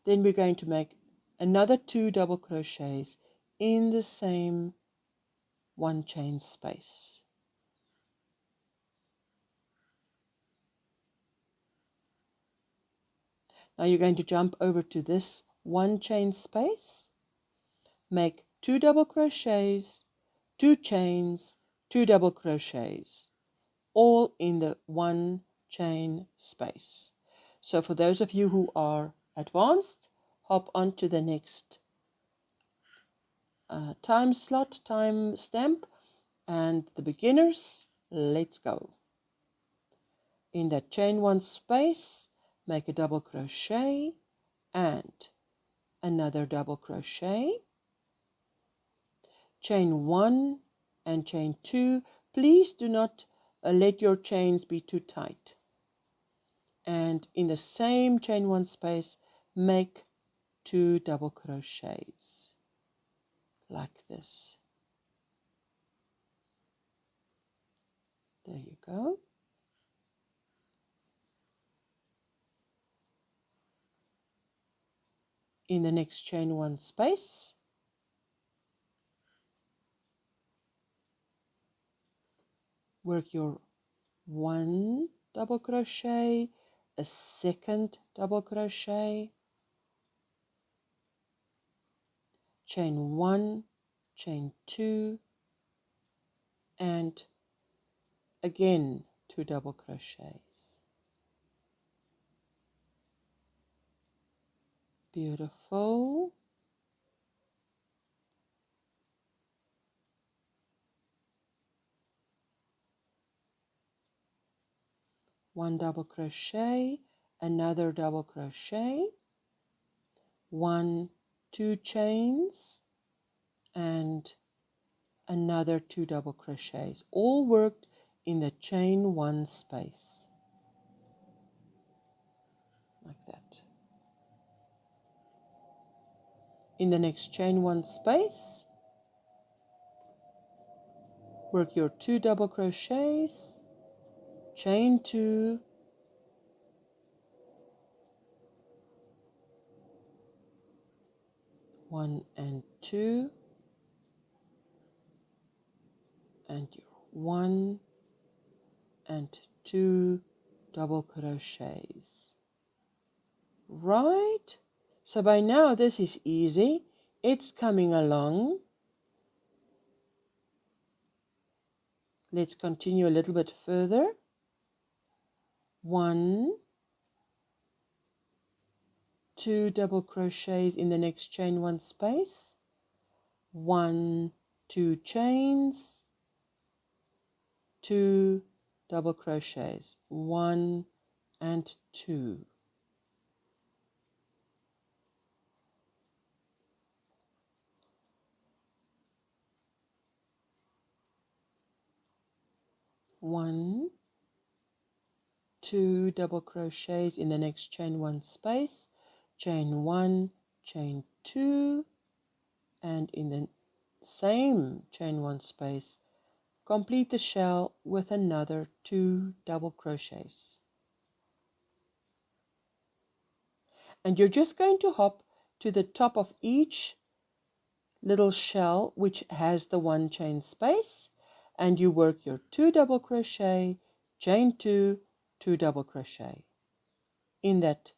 Then we're going to make another 2 double crochets in the same 1 chain space. Now you're going to jump over to this one chain space, make 2 double crochets, 2 chains, 2 double crochets, all in the one chain space. So for those of you who are advanced, hop on to the next time slot, time stamp, and the beginners, let's go. In that chain 1 space, make a double crochet and another double crochet, chain 1 and chain 2. Please do not let your chains be too tight. And in the same chain 1 space, make 2 double crochets like this. There you go. In the next chain 1 space, work your 1 double crochet, a second double crochet, chain 1, chain 2, and again 2 double crochets. Beautiful. One double crochet, another double crochet, 1, 2 chains, and another 2 double crochets, all worked in the chain 1 space, like that. In the next chain 1 space, work your 2 double crochets, chain 2, one and 2, and your 1 and 2 double crochets. Right? So by now this is easy. It's coming along. Let's continue a little bit further. 1, 2 double crochets in the next chain 1 space, 1, 2 chains, 2 double crochets, 1 and 2. One, 2 double crochets in the next chain 1 space, chain 1, chain 2, and in the same chain 1 space, complete the shell with another 2 double crochets. And you're just going to hop to the top of each little shell which has the 1 chain space, and you work your 2 double crochet, chain 2, 2 double crochet in that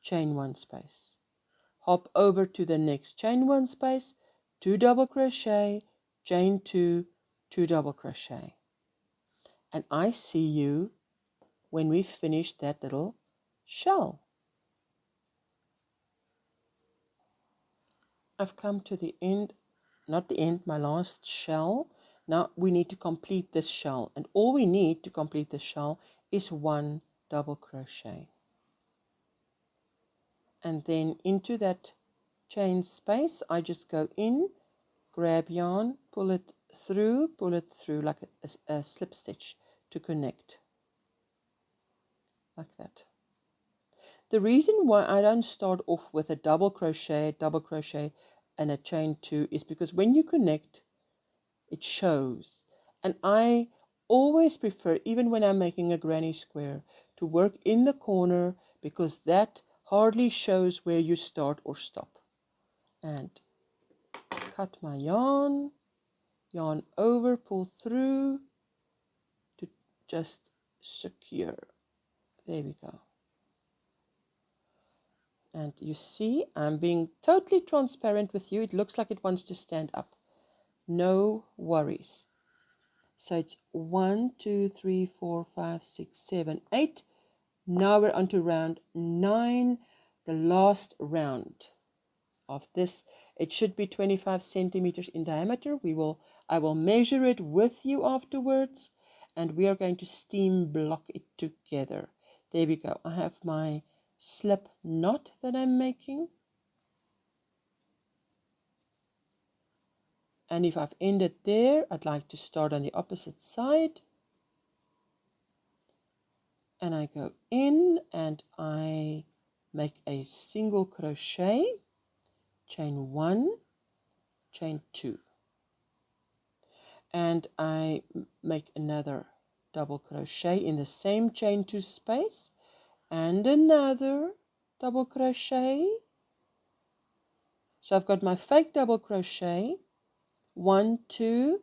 chain 1 space. Hop over to the next chain 1 space, 2 double crochet, chain 2, 2 double crochet. And I see you when we finish that little shell. I've come to the end, not the end, my last shell. Now we need to complete this shell, and all we need to complete the shell is 1 double crochet. And then into that chain space, I just go in, grab yarn, pull it through like a slip stitch to connect, like that. The reason why I don't start off with a double crochet, and a chain 2 is because when you connect, it shows. And I always prefer, even when I'm making a granny square, to work in the corner because that hardly shows where you start or stop. And cut my yarn over, pull through to just secure. There we go. And you see, I'm being totally transparent with you. It looks like it wants to stand up. No worries. So it's 1, 2, 3, 4, 5, 6, 7, 8. Now we're on to round 9, the last round of this. It should be 25 centimeters in diameter. I will measure it with you afterwards, and we are going to steam block it together. There we go. I have my slip knot that I'm making. And if I've ended there, I'd like to start on the opposite side. And I go in and I make a single crochet, chain 1, chain 2. And I make another double crochet in the same chain 2 space, and another double crochet. So I've got my fake double crochet, 1, 2,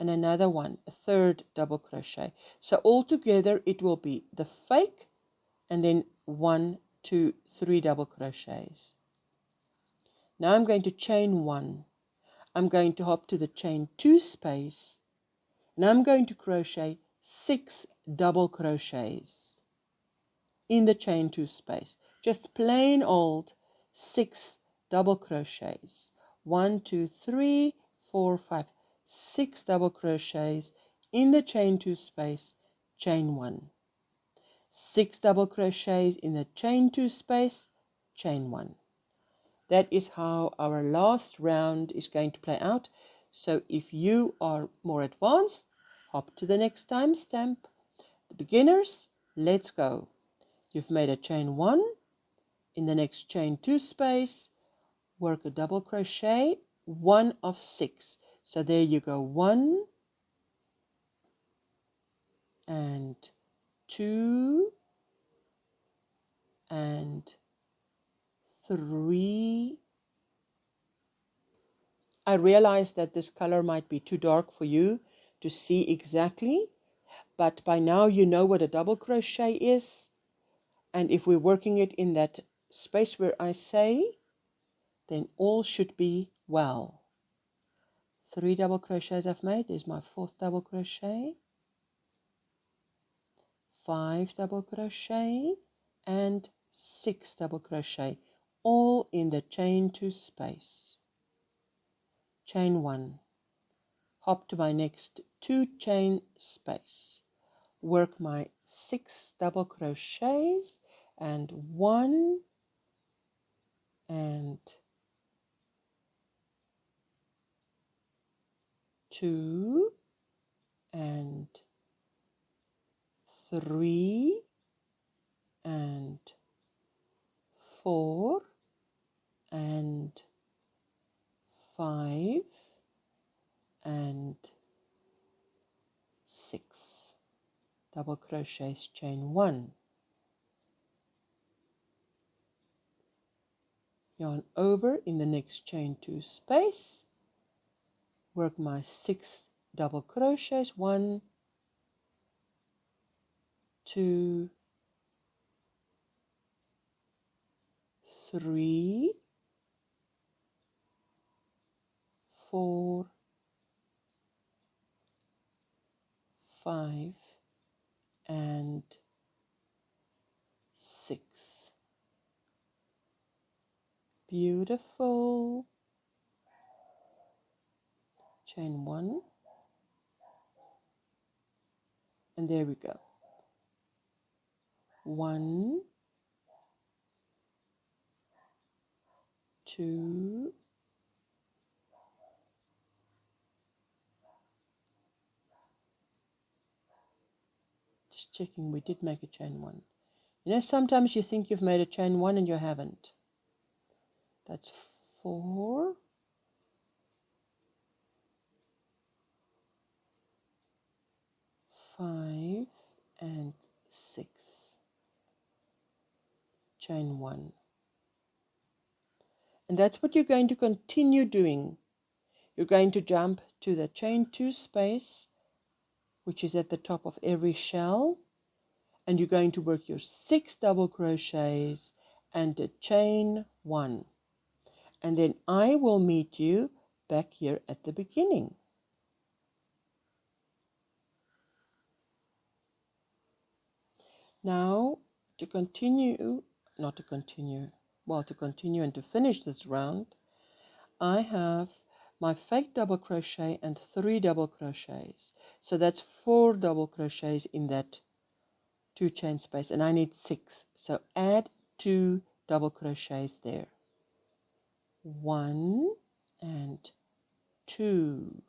and another one, a third double crochet. So all together it will be the fake and then 1, 2, 3 double crochets. Now I'm going to chain 1. I'm going to hop to the chain 2 space, and I'm going to crochet 6 double crochets in the chain 2 space. Just plain old 6 double crochets. 1, 2, 3, 4, 5, 6 double crochets in the chain 2 space, chain 1. 6 double crochets in the chain 2 space, chain 1. That is how our last round is going to play out. So if you are more advanced, hop to the next timestamp. The beginners, let's go. You've made a chain 1. In the next chain 2 space, work a double crochet, 1 of 6. So there you go, 1 and 2 and 3. I realize that this color might be too dark for you to see exactly, but by now you know what a double crochet is. And if we're working it in that space where I say, then all should be well. 3 double crochets I've made. There's my 4th double crochet. 5 double crochet and 6 double crochet, all in the chain 2 space. Chain 1. Hop to my next 2 chain space. Work my 6 double crochets and 1 and 2 and 3 and 4 and 5 and 6 double crochets, chain 1. Yarn over in the next chain 2 space. Work my 6 double crochets, 1, 2, 3, 4, 5 and 6. Beautiful. Chain 1, and there we go. 1, 2, 'just checking we did make a chain 1. You know, sometimes you think you've made a chain 1 and you haven't. That's 4, 5 and 6. Chain 1. And that's what you're going to continue doing. You're going to jump to the chain 2 space, which is at the top of every shell, and you're going to work your 6 double crochets and a chain 1, and then I will meet you back here at the beginning. Now to continue and to finish this round, I have my fake double crochet and 3 double crochets, so that's 4 double crochets in that 2 chain space, and I need 6, so add 2 double crochets there, 1 and 2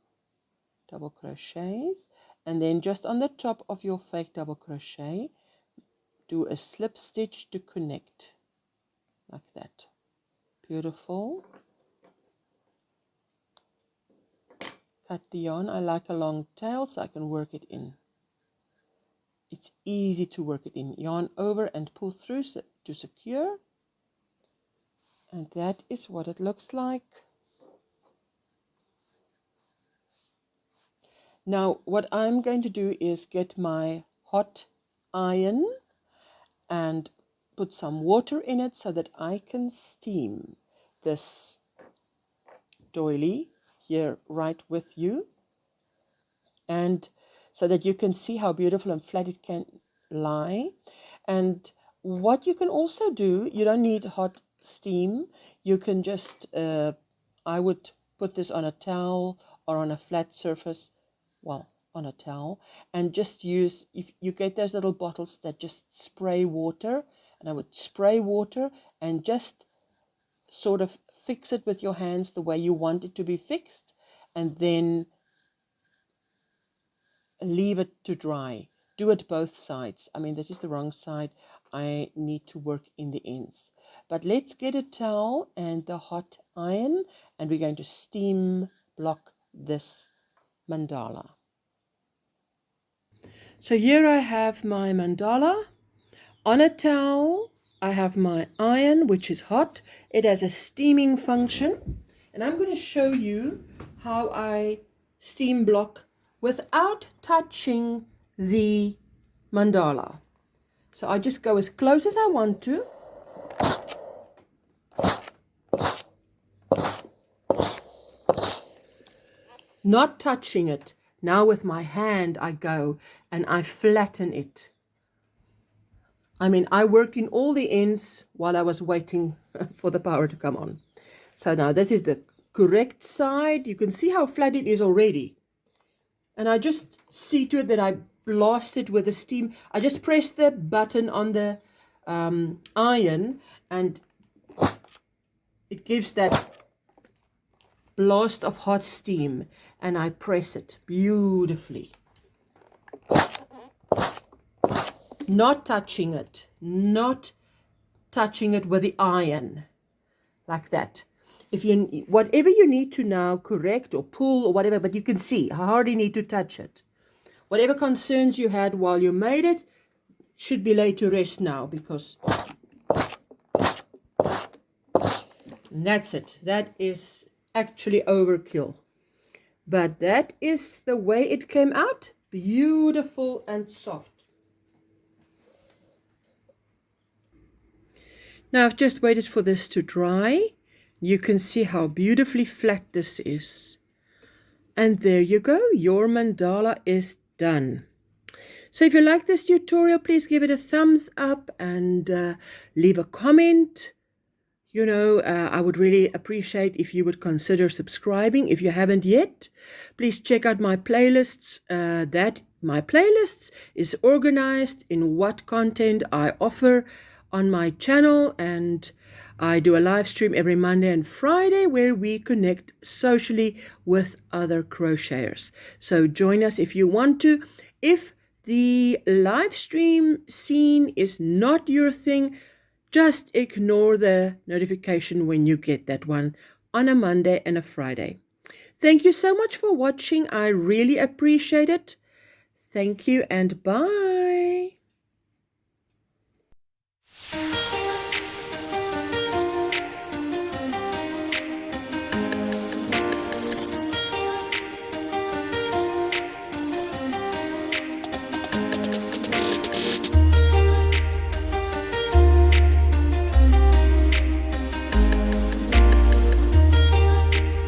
double crochets, and then just on the top of your fake double crochet do a slip stitch to connect like that. Beautiful. Cut the yarn. I like a long tail so I can work it in. It's easy to work it in. Yarn over and pull through to secure, and that is what it looks like. Now what I'm going to do is get my hot iron and put some water in it so that I can steam this doily here right with you, and so that you can see how beautiful and flat it can lie. And what you can also do, you don't need hot steam, you can just I would put this on a towel or on a flat surface, well, on a towel, and just use, if you get those little bottles that just spray water, and I would spray water and just sort of fix it with your hands the way you want it to be fixed, and then leave it to dry. Do it both sides. I mean, this is the wrong side. I need to work in the ends. But let's get a towel and the hot iron, and we're going to steam block this mandala. So here I have my mandala. On a towel, I have my iron, which is hot. It has a steaming function. And I'm going to show you how I steam block without touching the mandala. So I just go as close as I want to. Not touching it. Now with my hand I go and I flatten it. I mean, I worked in all the ends while I was waiting for the power to come on. So now this is the correct side. You can see how flat it is already. And I just see to it that I blast it with the steam. I just press the button on the iron, and it gives that blast of hot steam, and I press it beautifully. Not touching it with the iron, like that. If you, whatever you need to now correct or pull or whatever, but you can see, I hardly need to touch it. Whatever concerns you had while you made it should be laid to rest now, because that's it. That is actually overkill. But that is the way it came out. Beautiful and soft. Now I've just waited for this to dry. You can see how beautifully flat this is. And there you go, your mandala is done. So if you like this tutorial, please give it a thumbs up and leave a comment. You know, I would really appreciate if you would consider subscribing if you haven't yet. Please check out my playlists. My playlists is organized in what content I offer on my channel, and I do a live stream every Monday and Friday where we connect socially with other crocheters. So join us if you want to. If the live stream scene is not your thing, just ignore the notification when you get that one on a Monday and a Friday. Thank you so much for watching. I really appreciate it. Thank you and bye.